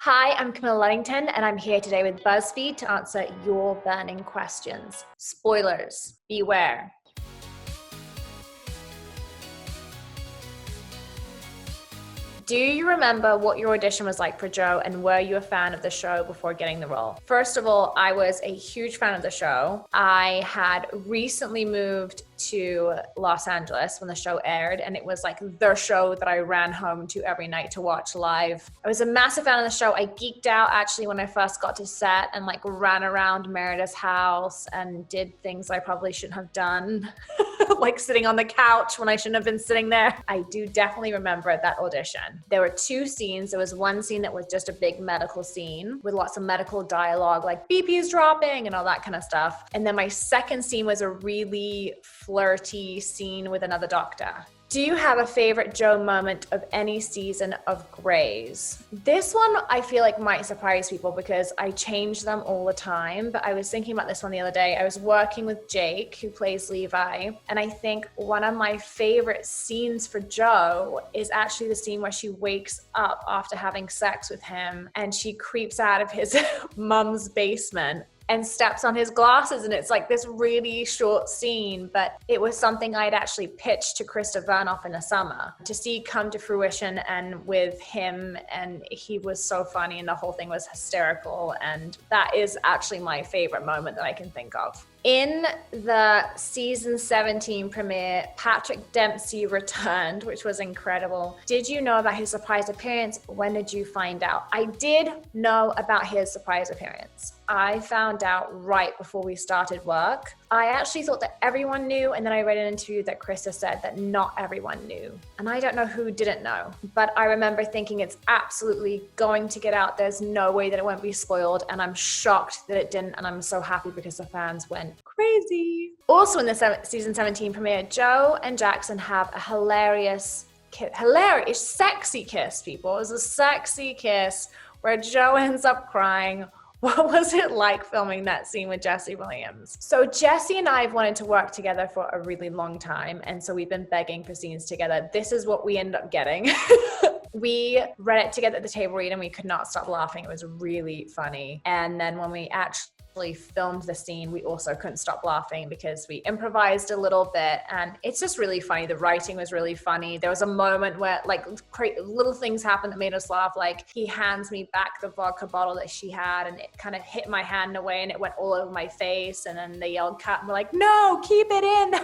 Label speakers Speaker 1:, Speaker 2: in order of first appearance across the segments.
Speaker 1: Hi, I'm Camilla Luddington, and I'm here today with BuzzFeed to answer your burning questions. Spoilers, beware. Do you remember what your audition was like for Joe, and were you a fan of the show before getting the role? First of all, I was a huge fan of the show. I had recently moved to Los Angeles when the show aired, and it was like the show that I ran home to every night to watch live. I was a massive fan of the show. I geeked out actually when I first got to set and like ran around Merida's house and did things I probably shouldn't have done. Like sitting on the couch when I shouldn't have been sitting there. I do definitely remember that audition. There were two scenes. There was one scene that was just a big medical scene with lots of medical dialogue, like BP's dropping and all that kind of stuff. And then my second scene was a really flirty scene with another doctor. Do you have a favorite Joe moment of any season of Grey's? This one I feel like might surprise people because I change them all the time, but I was thinking about this one the other day. I was working with Jake, who plays Levi, and I think one of my favorite scenes for Joe is actually the scene where she wakes up after having sex with him and she creeps out of his mum's basement and steps on his glasses. And it's like this really short scene, but it was something I'd actually pitched to Krista Vernoff in the summer to see come to fruition, and with him, and he was so funny and the whole thing was hysterical. And that is actually my favorite moment that I can think of. In the season 17 premiere, Patrick Dempsey returned, which was incredible. Did you know about his surprise appearance? When did you find out? I did know about his surprise appearance. I found out right before we started work. I actually thought that everyone knew, and then I read an interview that Krista said that not everyone knew. And I don't know who didn't know, but I remember thinking it's absolutely going to get out. There's no way that it won't be spoiled, and I'm shocked that it didn't, and I'm so happy because the fans went crazy. Also in the season 17 premiere, Joe and Jackson have a hilarious, sexy kiss, people. It was a sexy kiss where Joe ends up crying. What was it like filming that scene with Jesse Williams? So Jesse and I have wanted to work together for a really long time, and so we've been begging for scenes together. This is what we ended up getting. We read it together at the table read and we could not stop laughing. It was really funny. And then when we actually filmed the scene, we also couldn't stop laughing because we improvised a little bit, and it's just really funny. The writing was really funny. There was a moment where like little things happened that made us laugh. Like he hands me back the vodka bottle that she had, and it kind of hit my hand away and it went all over my face, and then they yelled cut and we're like, no, keep it in.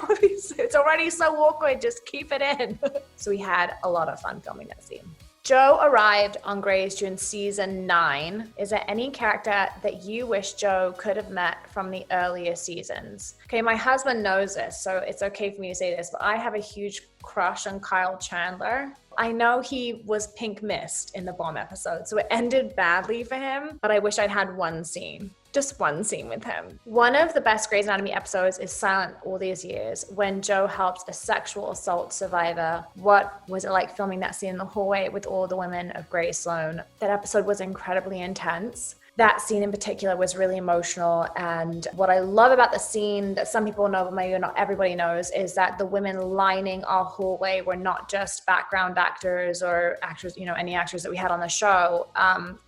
Speaker 1: It's already so awkward, just keep it in. So we had a lot of fun filming that scene. Joe arrived on Grey's during season 9. Is there any character that you wish Joe could have met from the earlier seasons? Okay, my husband knows this, so it's okay for me to say this, but I have a huge crush on Kyle Chandler. I know he was Pink Mist in the Bomb episode, so it ended badly for him, but I wish I'd had one scene. Just one scene with him. One of the best Grey's Anatomy episodes is Silent All These Years, when Joe helps a sexual assault survivor. What was it like filming that scene in the hallway with all the women of Grey Sloan? That episode was incredibly intense. That scene in particular was really emotional, and what I love about the scene that some people know but maybe not everybody knows is that the women lining our hallway were not just background actors or actors, any actors that we had on the show.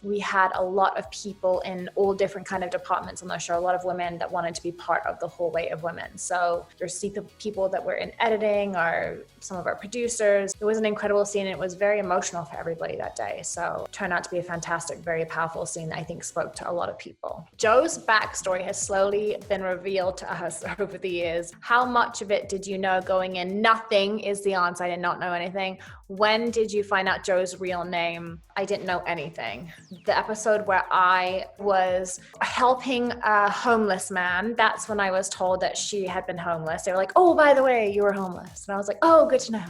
Speaker 1: We had a lot of people in all different kind of departments on the show, a lot of women that wanted to be part of the hallway of women. So there's people that were in editing, or some of our producers. It was an incredible scene, and it was very emotional for everybody that day. So it turned out to be a fantastic, very powerful scene that I think spoke to a lot of people. Joe's backstory has slowly been revealed to us over the years. How much of it did you know going in? Nothing is the answer. I did not know anything. When did you find out Joe's real name? I didn't know anything. The episode where I was helping a homeless man, that's when I was told that she had been homeless. They were like, oh, by the way, you were homeless. And I was like, oh, good to know.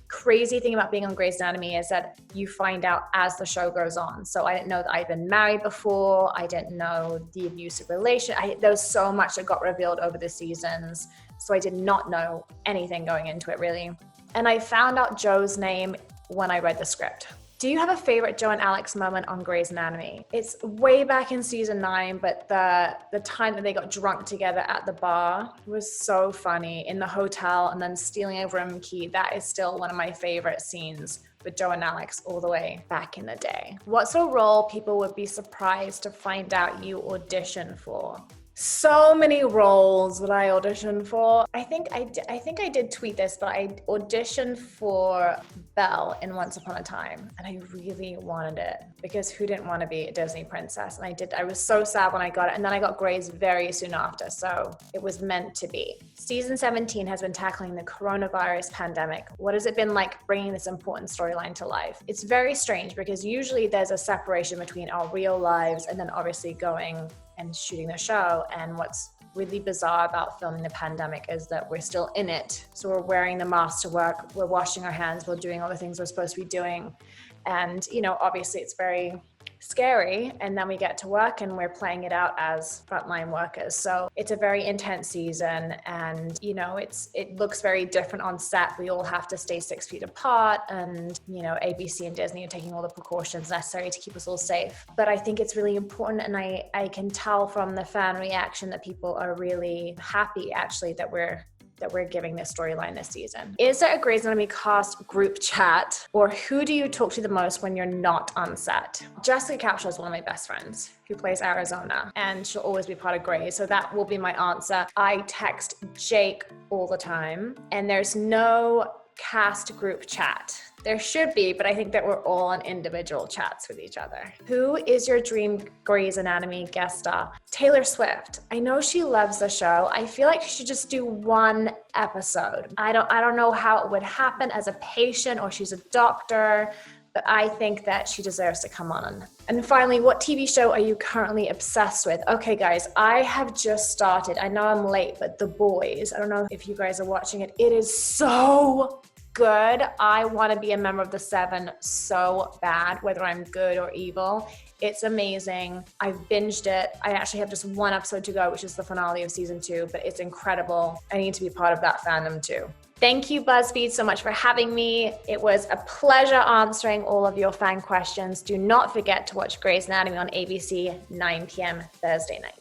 Speaker 1: Crazy thing about being on Grey's Anatomy is that you find out as the show goes on. So I didn't know that I'd been married before. I didn't know the abusive relation. There was so much that got revealed over the seasons. So I did not know anything going into it, really. And I found out Joe's name when I read the script. Do you have a favorite Joe and Alex moment on Grey's Anatomy? It's way back in season 9, but the time that they got drunk together at the bar was so funny in the hotel and then stealing a room key. That is still one of my favorite scenes with Joe and Alex all the way back in the day. What's a role people would be surprised to find out you audition for? So many roles that I auditioned for. I think I did tweet this, but I auditioned for Belle in Once Upon a Time, and I really wanted it because who didn't want to be a Disney princess? And I did. I was so sad when I got it, and then I got Grace very soon after, so it was meant to be. Season 17 has been tackling the coronavirus pandemic. What has it been like bringing this important storyline to life? It's very strange because usually there's a separation between our real lives and then obviously going and shooting the show. And what's really bizarre about filming the pandemic is that we're still in it. So we're wearing the masks to work, we're washing our hands, we're doing all the things we're supposed to be doing. And, obviously it's very scary. And then we get to work and we're playing it out as frontline workers. So it's a very intense season, and, it looks very different on set. We all have to stay 6 feet apart, and, ABC and Disney are taking all the precautions necessary to keep us all safe. But I think it's really important, and I can tell from the fan reaction that people are really happy actually that we're giving this storyline this season. Is there a Grey's Anatomy cast group chat, or who do you talk to the most when you're not on set? Jessica Capshaw is one of my best friends who plays Arizona, and she'll always be part of Grey's, so that will be my answer. I text Jake all the time, and there's no cast group chat. There should be, but I think that we're all on individual chats with each other. Who is your dream Grey's Anatomy guest star? Taylor Swift. I know she loves the show. I feel like she should just do one episode. I don't know how it would happen as a patient, or she's a doctor, but I think that she deserves to come on. And finally, what TV show are you currently obsessed with? Okay, guys, I have just started. I know I'm late, but The Boys. I don't know if you guys are watching it. It is so good. I want to be a member of the Seven so bad, whether I'm good or evil. It's amazing. I've binged it. I actually have just one episode to go, which is the finale of season 2, but it's incredible. I need to be part of that fandom too. Thank you, BuzzFeed, so much for having me. It was a pleasure answering all of your fan questions. Do not forget to watch Grey's Anatomy on ABC, 9 p.m. Thursday night.